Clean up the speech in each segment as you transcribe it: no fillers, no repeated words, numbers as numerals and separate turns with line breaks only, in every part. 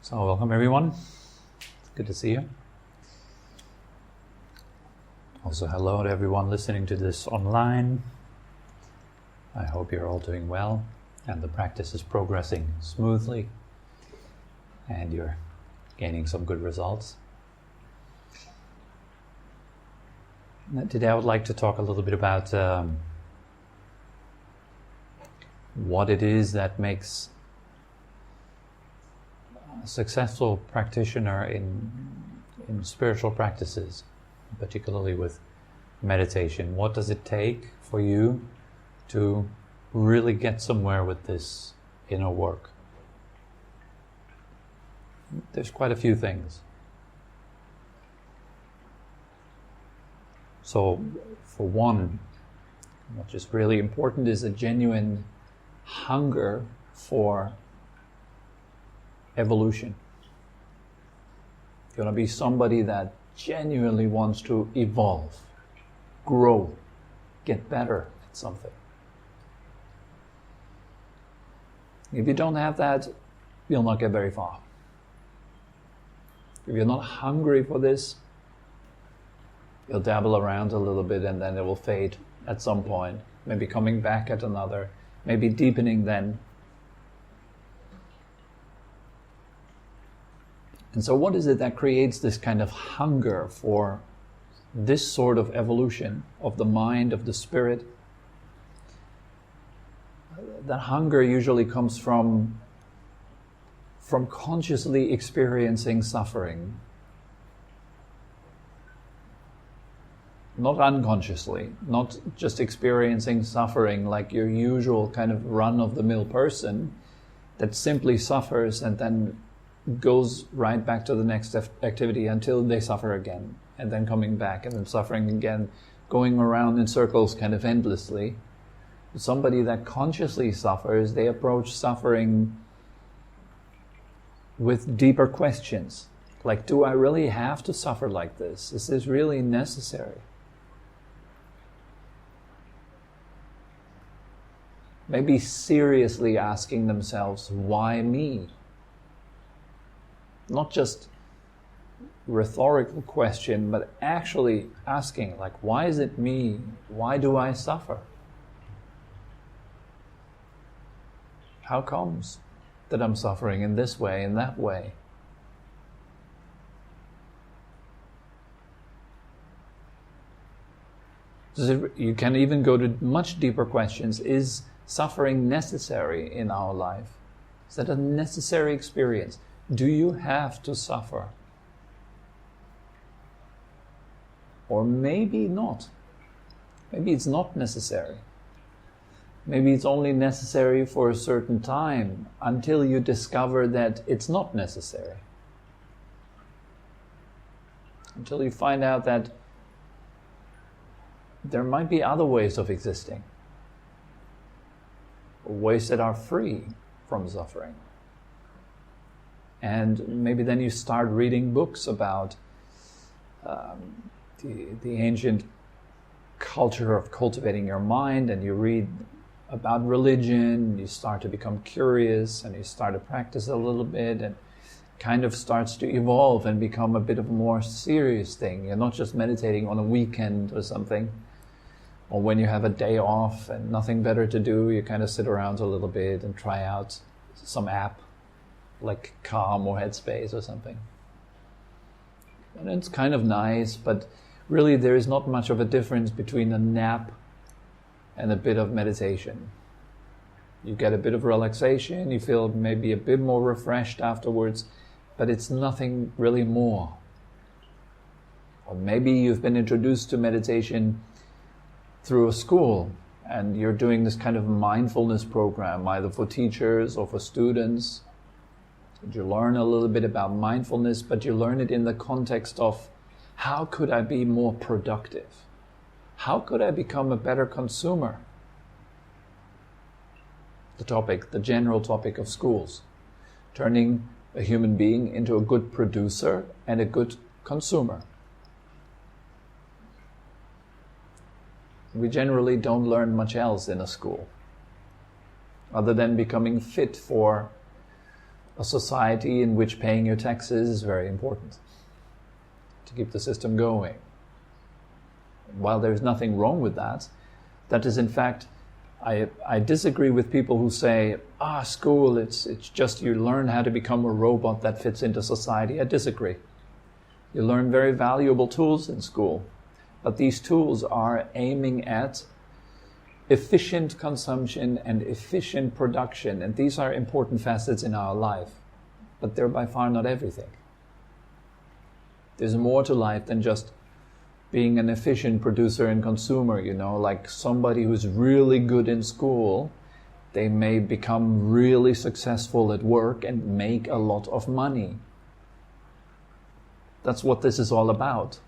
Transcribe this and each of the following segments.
So welcome everyone. Good to see you. Also hello to everyone listening to this online. I hope you're all doing well and the practice is progressing smoothly and you're gaining some good results. Today I would like to talk a little bit about what it is that makes a successful practitioner in spiritual practices, particularly with meditation. What does it take for you to really get somewhere with this inner work? There's quite a few things. So, for one, what is really important is a genuine hunger for evolution. You want to be somebody that genuinely wants to evolve, grow, get better at something. If you don't have that, you'll not get very far. If you're not hungry for this, you'll dabble around a little bit and then it will fade at some point, maybe coming back at another, maybe deepening then. And so what is it that creates this kind of hunger for this sort of evolution of the mind, of the spirit? That hunger usually comes from consciously experiencing suffering. Not unconsciously, not just experiencing suffering like your usual kind of run-of-the-mill person that simply suffers and then goes right back to the next activity until they suffer again, and then coming back and then suffering again, going around in circles kind of endlessly. Somebody that consciously suffers, they approach suffering with deeper questions. Like, do I really have to suffer like this? Is this really necessary? Maybe seriously asking themselves, why me? Not just rhetorical question, but actually asking, like, why is it me? Why do I suffer? How comes that I'm suffering in this way, in that way? You can even go to much deeper questions. Is suffering necessary in our life? Is that a necessary experience? Do you have to suffer? Or maybe not. Maybe it's not necessary. Maybe it's only necessary for a certain time until you discover that it's not necessary. Until you find out that there might be other ways of existing. Ways that are free from suffering. And maybe then you start reading books about the ancient culture of cultivating your mind, and you read about religion, you start to become curious, and you start to practice a little bit, and kind of starts to evolve and become a bit of a more serious thing. You're not just meditating on a weekend or something, or when you have a day off and nothing better to do, you kind of sit around a little bit and try out some app like Calm or Headspace or something. And it's kind of nice, but really there is not much of a difference between a nap and a bit of meditation. You get a bit of relaxation, you feel maybe a bit more refreshed afterwards, but it's nothing really more. Or maybe you've been introduced to meditation through a school and you're doing this kind of mindfulness program, either for teachers or for students. You learn a little bit about mindfulness, but you learn it in the context of how could I be more productive? How could I become a better consumer? The general topic of schools. Turning a human being into a good producer and a good consumer. We generally don't learn much else in a school, other than becoming fit for a society in which paying your taxes is very important to keep the system going. While there's nothing wrong with that, that is in fact, I disagree with people who say, school, it's just you learn how to become a robot that fits into society. I disagree. You learn very valuable tools in school, but these tools are aiming at efficient consumption and efficient production, and these are important facets in our life, but they're by far not everything. There's more to life than just being an efficient producer and consumer, like somebody who's really good in school, they may become really successful at work and make a lot of money. That's what this is all about.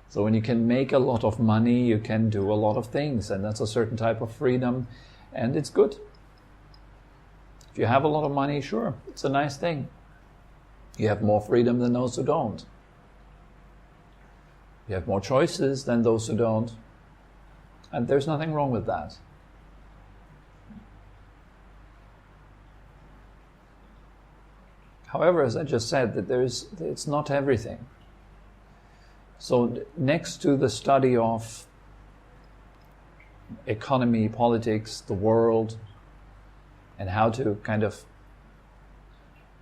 So when you can make a lot of money, you can do a lot of things, and that's a certain type of freedom, and it's good. If you have a lot of money, sure, it's a nice thing. You have more freedom than those who don't. You have more choices than those who don't. And there's nothing wrong with that. However, as I just said, that it's not everything. So next to the study of economy, politics, the world, and how to kind of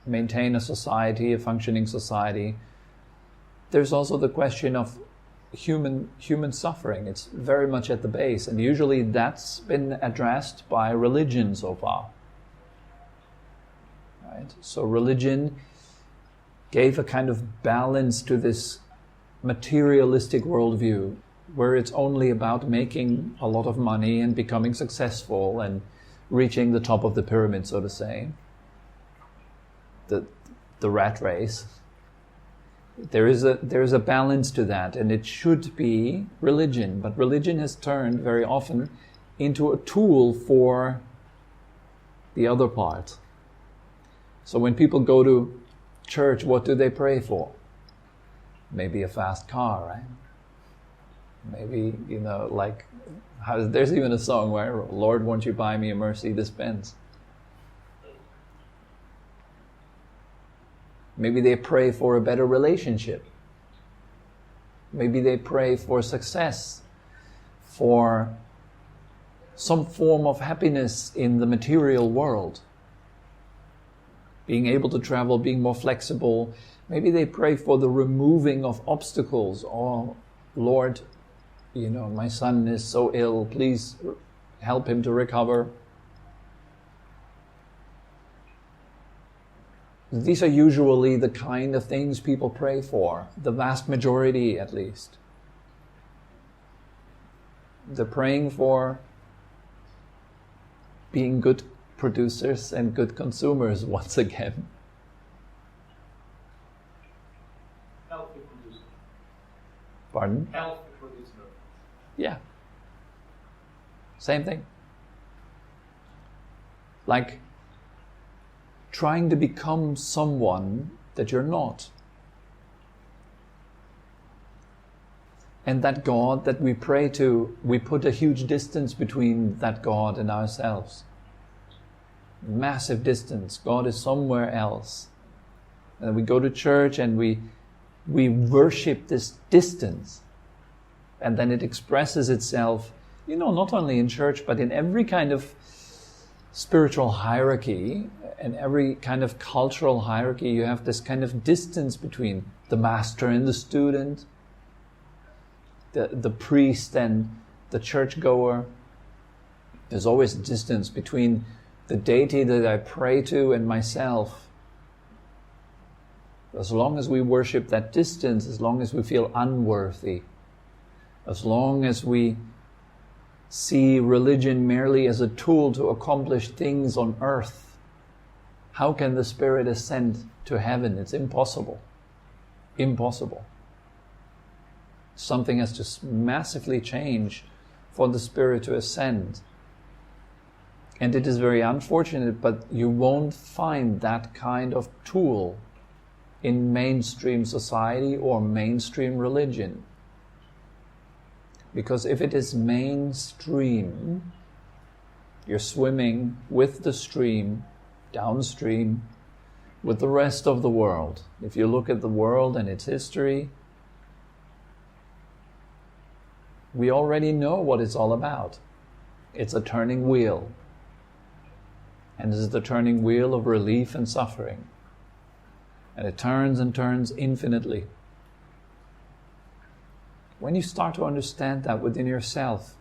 maintain a society, a functioning society, there's also the question of human suffering. It's very much at the base, and usually that's been addressed by religion so far. Right? So religion gave a kind of balance to this materialistic worldview, where it's only about making a lot of money and becoming successful and reaching the top of the pyramid, so to say. The rat race. There is a balance to that, and it should be religion. But religion has turned very often into a tool for the other part. So when people go to church, what do they pray for? Maybe a fast car, right? Maybe, there's even a song where, Lord, won't you buy me a Mercedes Benz? Maybe they pray for a better relationship. Maybe they pray for success, for some form of happiness in the material world. Being able to travel, being more flexible. Maybe they pray for the removing of obstacles. Oh, Lord, my son is so ill, please help him to recover. These are usually the kind of things people pray for, the vast majority at least. They're praying for being good producers and good consumers once again.
Healthy producer.
Pardon?
Healthy producer.
Yeah. Same thing. Like trying to become someone that you're not. And that God that we pray to, we put a huge distance between that God and ourselves. Massive distance. God is somewhere else. And we go to church and we worship this distance. And then it expresses itself, not only in church, but in every kind of spiritual hierarchy and every kind of cultural hierarchy. You have this kind of distance between the master and the student, the priest and the churchgoer. There's always a distance between the deity that I pray to and myself. As long as we worship that distance, as long as we feel unworthy, as long as we see religion merely as a tool to accomplish things on earth, how can the spirit ascend to heaven? It's impossible. Impossible. Something has to massively change for the spirit to ascend. And it is very unfortunate, but you won't find that kind of tool in mainstream society or mainstream religion. Because if it is mainstream, you're swimming with the stream, downstream, with the rest of the world. If you look at the world and its history, we already know what it's all about. It's a turning wheel. And this is the turning wheel of relief and suffering. And it turns and turns infinitely. When you start to understand that within yourself,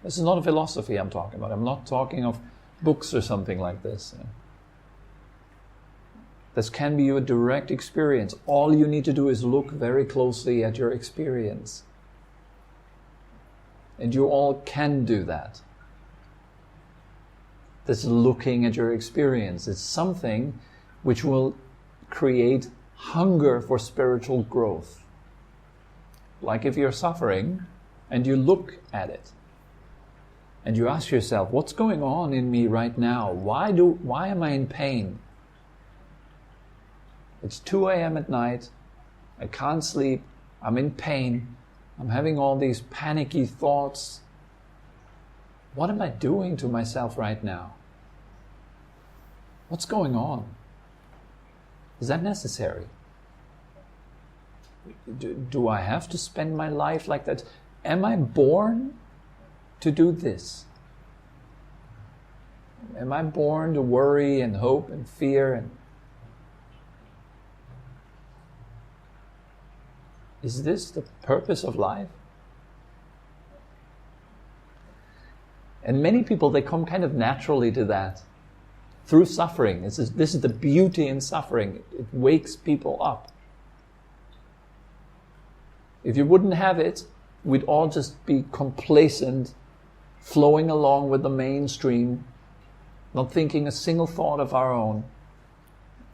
this is not a philosophy I'm talking about. I'm not talking of books or something like this. This can be a direct experience. All you need to do is look very closely at your experience. And you all can do that. This looking at your experience is something which will create hunger for spiritual growth. Like if you're suffering and you look at it and you ask yourself, what's going on in me right now? Why am I in pain? It's 2 a.m. at night, I can't sleep, I'm in pain, I'm having all these panicky thoughts. What am I doing to myself right now? What's going on? Is that necessary? Do I have to spend my life like that? Am I born to do this? Am I born to worry and hope and fear? Is this the purpose of life? And many people, they come kind of naturally to that through suffering. This is the beauty in suffering. It wakes people up. If you wouldn't have it, we'd all just be complacent, flowing along with the mainstream, not thinking a single thought of our own,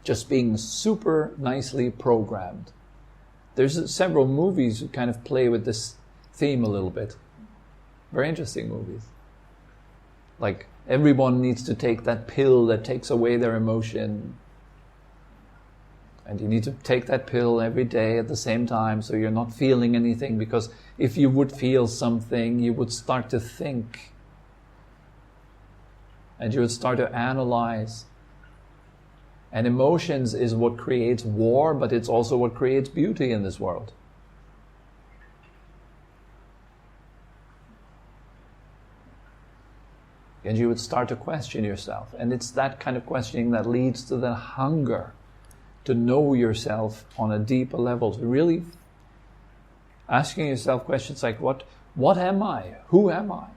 just being super nicely programmed. There's several movies that kind of play with this theme a little bit. Very interesting movies. Like, everyone needs to take that pill that takes away their emotion. And you need to take that pill every day at the same time so you're not feeling anything, because if you would feel something, you would start to think. And you would start to analyze. And emotions is what creates war, but it's also what creates beauty in this world. And you would start to question yourself. And it's that kind of questioning that leads to the hunger to know yourself on a deeper level, to really asking yourself questions like, what am I? Who am I?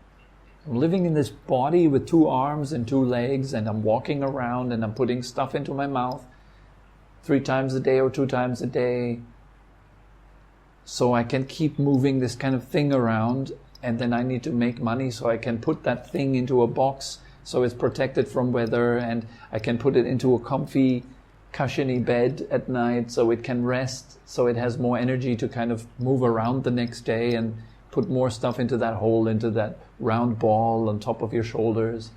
I'm living in this body with 2 arms and 2 legs, and I'm walking around and I'm putting stuff into my mouth 3 times a day or 2 times a day, so I can keep moving this kind of thing around, and then I need to make money so I can put that thing into a box so it's protected from weather, and I can put it into a comfy, cushiony bed at night so it can rest, so it has more energy to kind of move around the next day and put more stuff into that hole, into that round ball on top of your shoulders,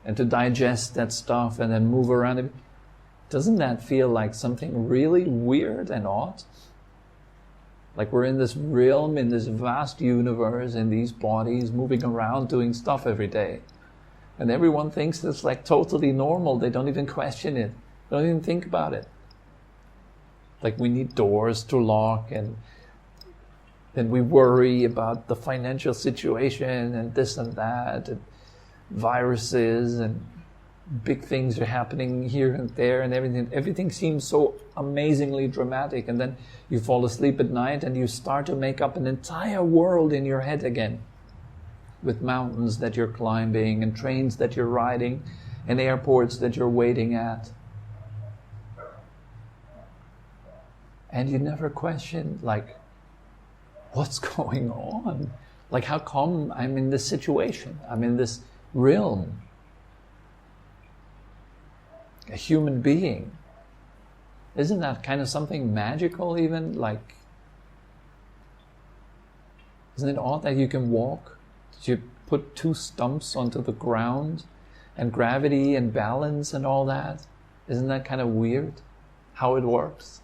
and to digest that stuff and then move around it. Doesn't that feel like something really weird and odd? Like we're in this realm, in this vast universe, in these bodies, moving around, doing stuff every day. And everyone thinks it's like totally normal. They don't even question it. They don't even think about it. Like we need doors to lock, and then we worry about the financial situation and this and that, and viruses and big things are happening here and there, and everything seems so amazingly dramatic. And then you fall asleep at night and you start to make up an entire world in your head again, with mountains that you're climbing and trains that you're riding and airports that you're waiting at. And you never question, like, what's going on? Like, how come I'm in this situation? I'm in this realm. A human being. Isn't that kind of something magical even? Like, isn't it odd that you can walk? You put 2 stumps onto the ground, and gravity and balance and all that? Isn't that kind of weird how it works?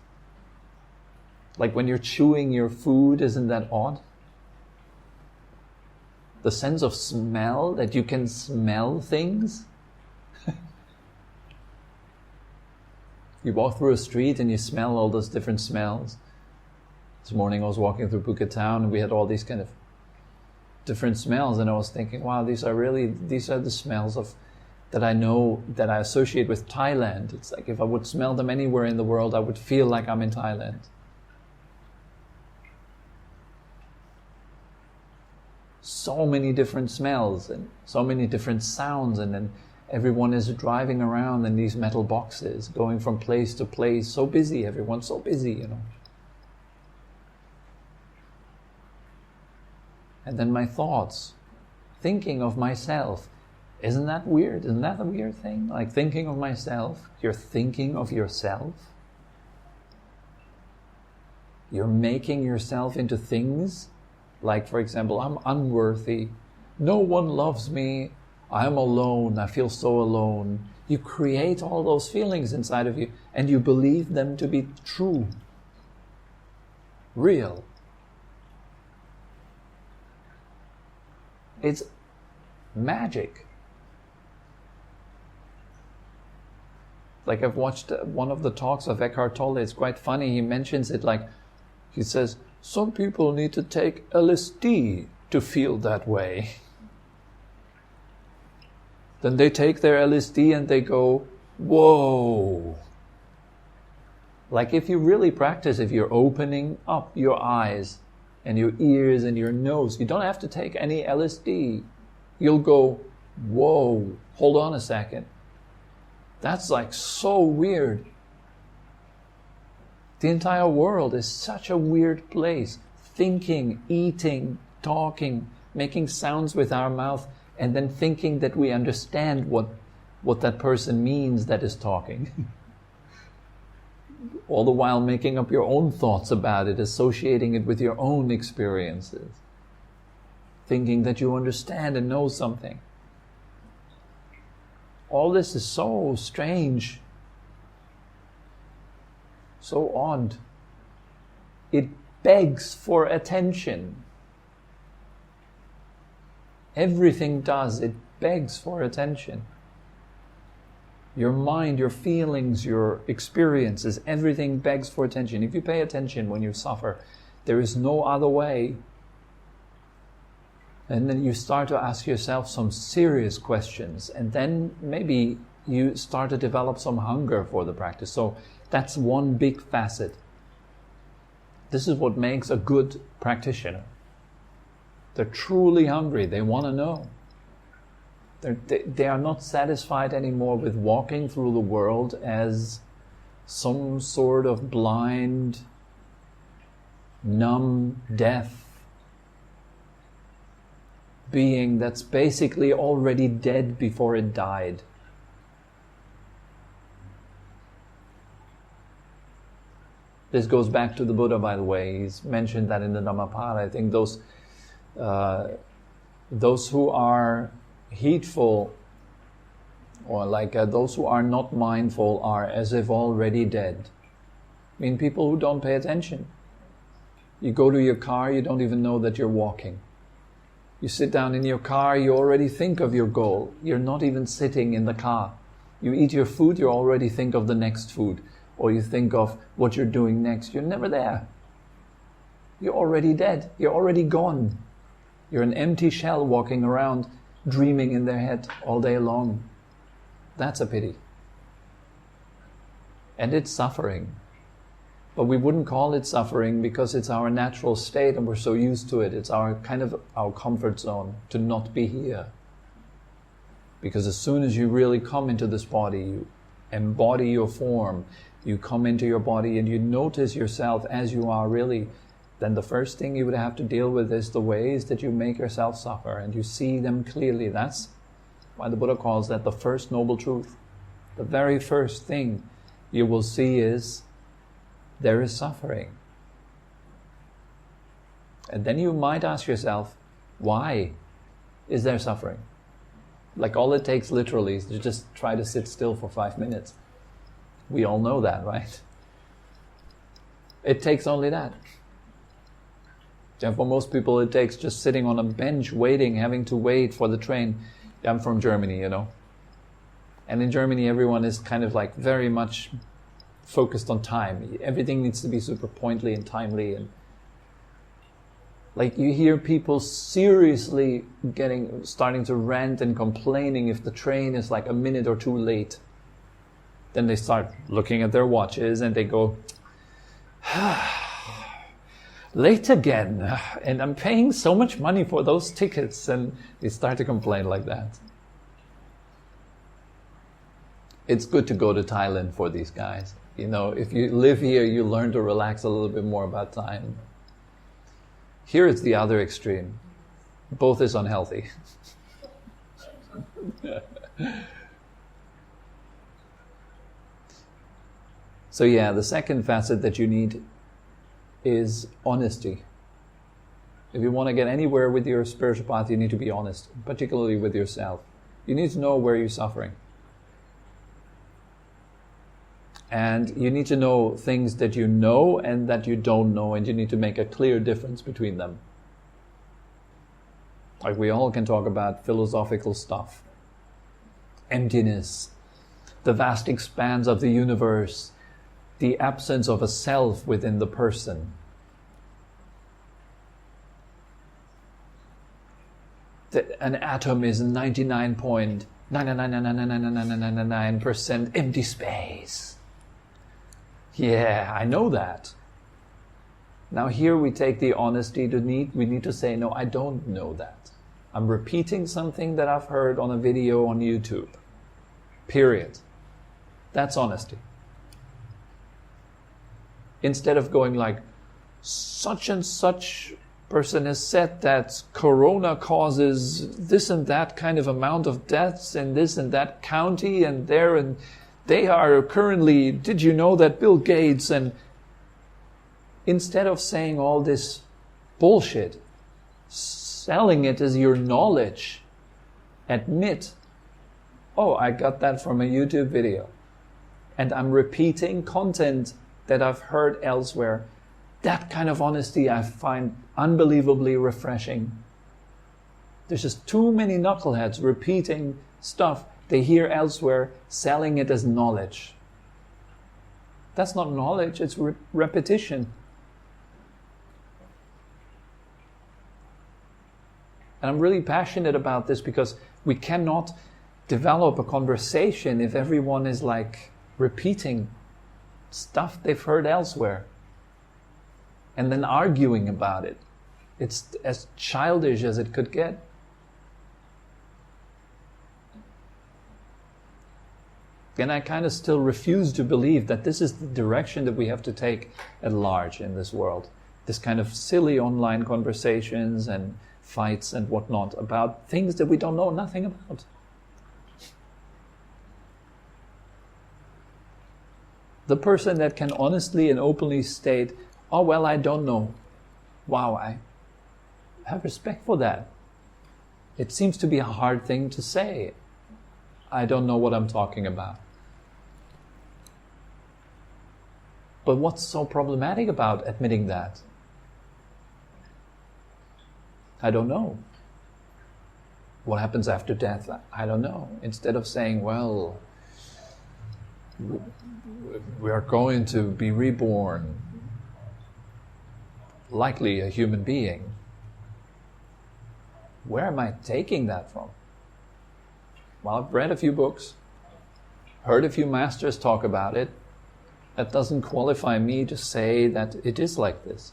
Like when you're chewing your food, isn't that odd? The sense of smell, that you can smell things. You walk through a street and you smell all those different smells. This morning I was walking through Phuket town and we had all these kind of different smells, and I was thinking, wow, these are the smells of that I know, that I associate with Thailand. It's like if I would smell them anywhere in the world, I would feel like I'm in Thailand. So many different smells and so many different sounds, and then everyone is driving around in these metal boxes, going from place to place, so busy, everyone's so busy, you know. And then my thoughts, thinking of myself. Isn't that weird? Isn't that a weird thing? Like thinking of myself, you're thinking of yourself. You're making yourself into things. Like, for example, I'm unworthy. No one loves me. I'm alone. I feel so alone. You create all those feelings inside of you and you believe them to be true, real. It's magic. Like I've watched one of the talks of Eckhart Tolle. It's quite funny. He mentions it like, he says, some people need to take LSD to feel that way. Then they take their LSD and they go, whoa. Like if you really practice, if you're opening up your eyes and your ears and your nose, you don't have to take any LSD. You'll go, whoa, hold on a second. That's like so weird. The entire world is such a weird place. Thinking, eating, talking, making sounds with our mouth, and then thinking that we understand what that person means that is talking. All the while making up your own thoughts about it, associating it with your own experiences. Thinking that you understand and know something. All this is so strange, so odd. It begs for attention. Everything does, it begs for attention. Your mind, your feelings, your experiences, everything begs for attention. If you pay attention when you suffer, there is no other way. And then you start to ask yourself some serious questions, and then maybe you start to develop some hunger for the practice. So that's one big facet. This is what makes a good practitioner. They're truly hungry. They want to know. They are not satisfied anymore with walking through the world as some sort of blind, numb, deaf being that's basically already dead before it died. This goes back to the Buddha, by the way. He's mentioned that in the Dhammapada. I think those who are heedful, or like those who are not mindful, are as if already dead. I mean, people who don't pay attention. You go to your car, you don't even know that you're walking. You sit down in your car, you already think of your goal. You're not even sitting in the car. You eat your food, you already think of the next food. Or you think of what you're doing next. You're never there. You're already dead. You're already gone. You're an empty shell walking around, dreaming in their head all day long. That's a pity. And it's suffering. But we wouldn't call it suffering because it's our natural state and we're so used to it. It's our kind of our comfort zone to not be here. Because as soon as you really come into this body, you embody your form, you come into your body and you notice yourself as you are really, then the first thing you would have to deal with is the ways that you make yourself suffer, and you see them clearly. That's why the Buddha calls that the first noble truth. The very first thing you will see is there is suffering. And then you might ask yourself, why is there suffering? Like all it takes literally is to just try to sit still for 5 minutes. We all know that, right? It takes only that. And for most people it takes just sitting on a bench waiting, having to wait for the train. I'm from Germany, you know. And in Germany everyone is kind of like very much focused on time. Everything needs to be super pointedly and timely, and like you hear people seriously starting to rant and complaining if the train is like a minute or two late. Then they start looking at their watches and they go, late again, and I'm paying so much money for those tickets, and they start to complain like that. It's good to go to Thailand for these guys. You know, if you live here, you learn to relax a little bit more about time. Here it's the other extreme. Both is unhealthy. So yeah, the second facet that you need is honesty. If you want to get anywhere with your spiritual path, you need to be honest, particularly with yourself. You need to know where you're suffering. And you need to know things that you know and that you don't know, and you need to make a clear difference between them. Like we all can talk about philosophical stuff. Emptiness, the vast expanse of the universe, the absence of a self within the person. An atom is 99.9999999% empty space. Yeah, I know that. Now here we take the honesty we need to say, no, I don't know that. I'm repeating something that I've heard on a video on YouTube. Period. That's honesty. Instead of going like, such and such person has said that Corona causes this and that kind of amount of deaths in this and that county and there, and they are currently, did you know that Bill Gates, and instead of saying all this bullshit, selling it as your knowledge, admit, oh, I got that from a YouTube video, and I'm repeating content that I've heard elsewhere. That kind of honesty I find unbelievably refreshing. There's just too many knuckleheads repeating stuff they hear elsewhere, selling it as knowledge. That's not knowledge, it's repetition. And I'm really passionate about this because we cannot develop a conversation if everyone is like repeating stuff they've heard elsewhere and then arguing about it. It's as childish as it could get. And I kind of still refuse to believe that this is the direction that we have to take at large in this world. This kind of silly online conversations and fights and whatnot about things that we don't know nothing about. The person that can honestly and openly state, oh well, I don't know. Wow, I have respect for that. It seems to be a hard thing to say. I don't know what I'm talking about. But what's so problematic about admitting that? I don't know. What happens after death? I don't know. Instead of saying, well, we are going to be reborn, likely a human being. Where am I taking that from? Well, I've read a few books, heard a few masters talk about it. That doesn't qualify me to say that it is like this.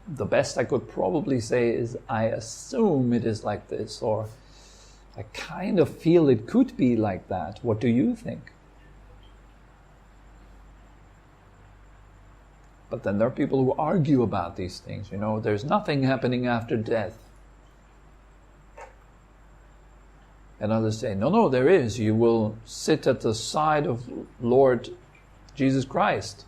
The best I could probably say is I assume it is like this, or I kind of feel it could be like that. What do you think? But then there are people who argue about these things. You know, there's nothing happening after death. And others say, no, there is. You will sit at the side of Lord Jesus Christ.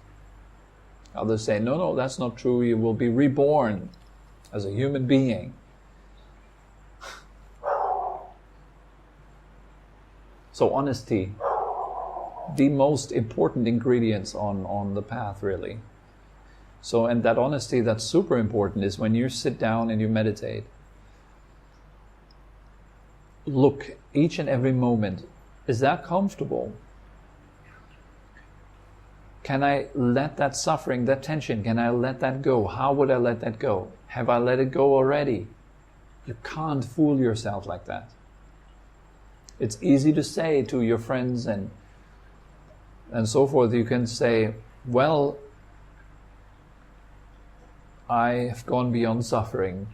Others say, no, that's not true. You will be reborn as a human being. So honesty, the most important ingredients on the path, really. So, and that honesty that's super important is when you sit down and you meditate. Look, each and every moment, is that comfortable? Can I let that suffering, that tension, can I let that go? How would I let that go? Have I let it go already? You can't fool yourself like that. It's easy to say to your friends and so forth. You can say, well, I have gone beyond suffering.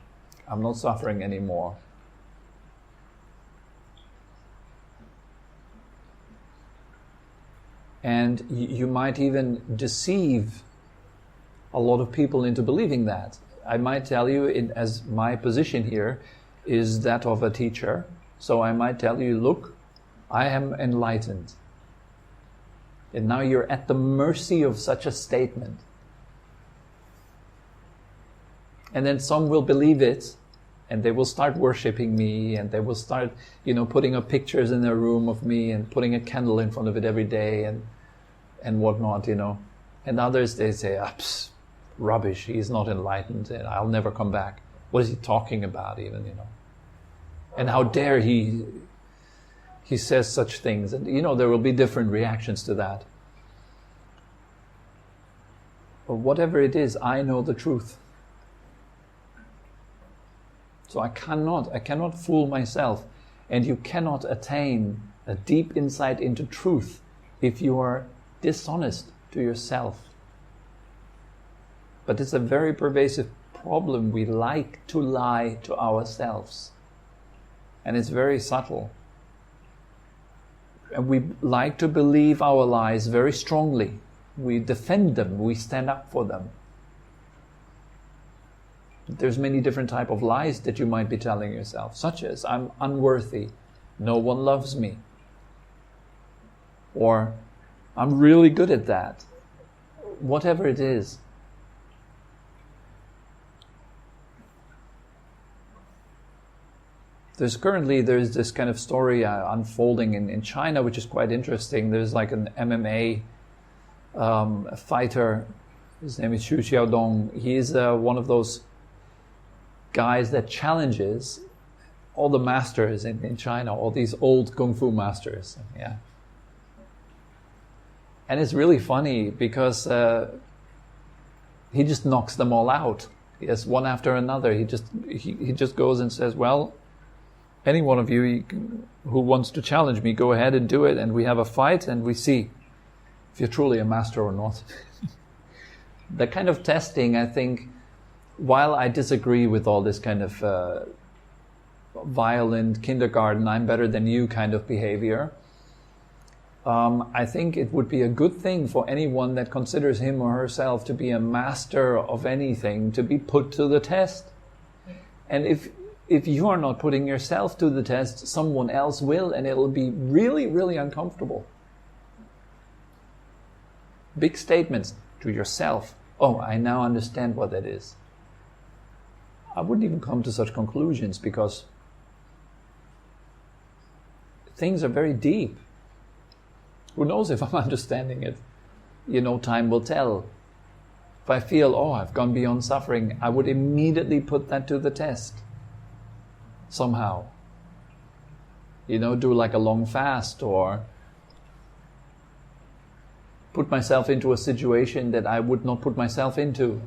I'm not suffering anymore. And you might even deceive a lot of people into believing that. I might tell you, as my position here is that of a teacher, so I might tell you, look, I am enlightened. And now you're at the mercy of such a statement. And then some will believe it, and they will start worshipping me, and they will start, putting up pictures in their room of me, and putting a candle in front of it every day, and whatnot, And others, they say, rubbish, he's not enlightened, and I'll never come back. What is he talking about even, And how dare he says such things. And, there will be different reactions to that. But whatever it is, I know the truth. So I cannot fool myself. And you cannot attain a deep insight into truth if you are dishonest to yourself. But it's a very pervasive problem. We like to lie to ourselves. And it's very subtle. And we like to believe our lies very strongly. We defend them. We stand up for them. There's many different types of lies that you might be telling yourself, such as, I'm unworthy, no one loves me. Or, I'm really good at that. Whatever it is. There's this kind of story unfolding in China, which is quite interesting. There's like an MMA fighter. His name is Xu Xiaodong. He's one of those guys that challenges all the masters in China, all these old kung fu masters. Yeah. And it's really funny because he just knocks them all out. Yes, one after another. He just goes and says, well, any one of you who wants to challenge me, go ahead and do it, and we have a fight, and we see if you're truly a master or not. That kind of testing, I think, while I disagree with all this kind of violent kindergarten, I'm better than you kind of behavior, I think it would be a good thing for anyone that considers him or herself to be a master of anything to be put to the test. And if you are not putting yourself to the test, someone else will, and it'll be really, really uncomfortable. Big statements to yourself. Oh, I now understand what that is. I wouldn't even come to such conclusions because things are very deep. Who knows if I'm understanding it? Time will tell. If I feel, I've gone beyond suffering, I would immediately put that to the test. Somehow. Do like a long fast or put myself into a situation that I would not put myself into.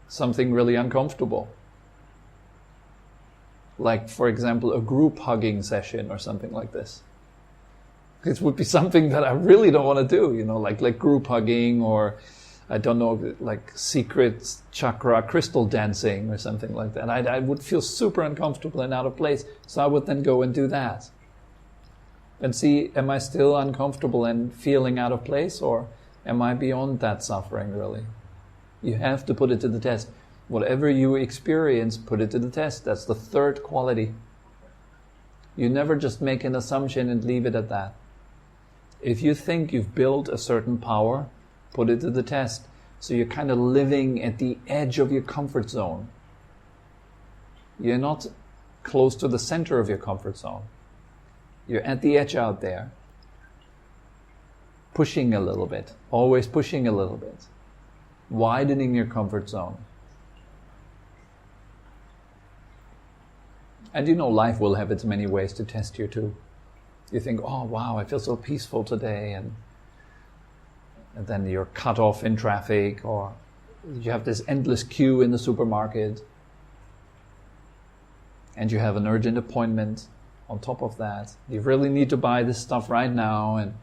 Something really uncomfortable. Like, for example, a group hugging session or something like this. It would be something that I really don't want to do, like group hugging or, I don't know, like secret chakra crystal dancing or something like that. I would feel super uncomfortable and out of place, so I would then go and do that. And see, am I still uncomfortable and feeling out of place, or am I beyond that suffering, really? You have to put it to the test. Whatever you experience, put it to the test. That's the third quality. You never just make an assumption and leave it at that. If you think you've built a certain power, put it to the test. So you're kind of living at the edge of your comfort zone. You're not close to the center of your comfort zone. You're at the edge out there. Pushing a little bit. Always pushing a little bit. Widening your comfort zone. And life will have its many ways to test you too. You think, oh wow, I feel so peaceful today, and then you're cut off in traffic, or you have this endless queue in the supermarket, and you have an urgent appointment on top of that. You really need to buy this stuff right now, and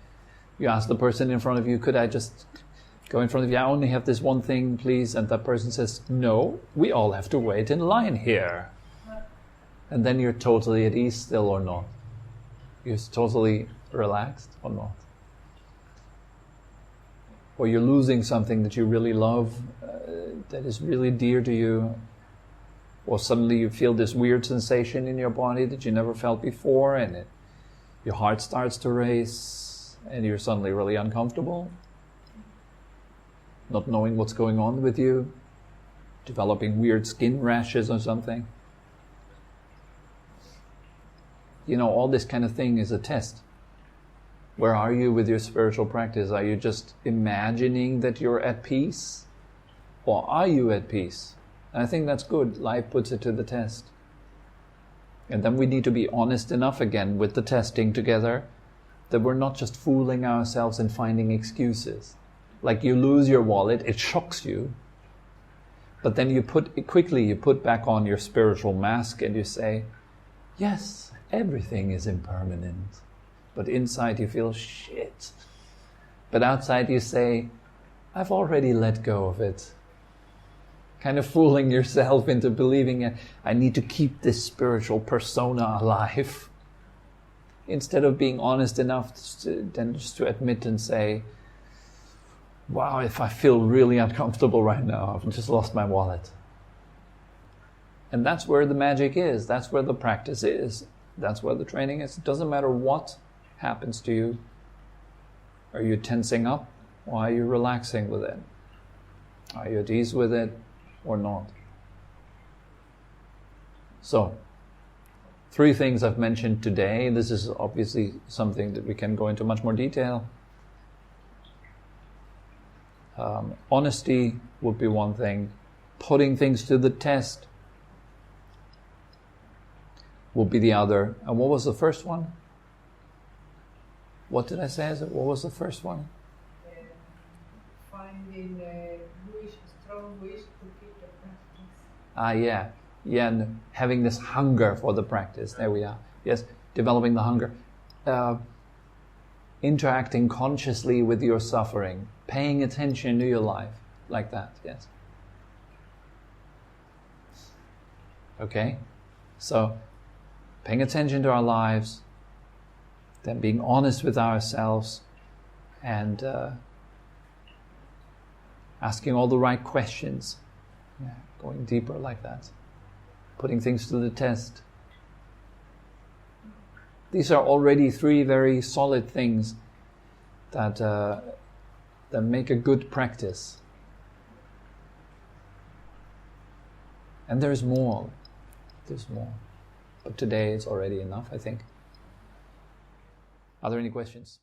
you ask the person in front of you, could I just go in front of you? I only have this one thing, please. And that person says, no, we all have to wait in line here. And then you're totally at ease still or not? You're totally relaxed or not? Or you're losing something that you really love, that is really dear to you. Or suddenly you feel this weird sensation in your body that you never felt before, and your heart starts to race, and you're suddenly really uncomfortable, not knowing what's going on with you, developing weird skin rashes or something. You know, all this kind of thing is a test. Where are you with your spiritual practice? Are you just imagining that you're at peace? Or are you at peace? And I think that's good. Life puts it to the test. And then we need to be honest enough again with the testing together that we're not just fooling ourselves and finding excuses. Like you lose your wallet, it shocks you. But then you put back on your spiritual mask and you say, yes, everything is impermanent. But inside you feel shit. But outside you say, I've already let go of it. Kind of fooling yourself into believing I need to keep this spiritual persona alive. Instead of being honest enough then just to admit and say, wow, if I feel really uncomfortable right now, I've just lost my wallet. And that's where the magic is. That's where the practice is. That's where the training is. It doesn't matter what happens to you. Are you tensing up, or are you relaxing with it? Are you at ease with it or not? So, 3 things I've mentioned today. This is obviously something that we can go into much more detail. Honesty would be one thing. Putting things to the test will be the other. And what was the first one? What did I say? What was the first one?
Finding a strong wish to keep the practice.
Yeah, and having this hunger for the practice. There we are. Yes, developing the hunger. Interacting consciously with your suffering. Paying attention to your life. Like that, yes. Okay? So, paying attention to our lives, then being honest with ourselves, and asking all the right questions, going deeper like that, putting things to the test. These are already 3 very solid things that make a good practice. And there's more. But today it's already enough, I think. Are there any questions?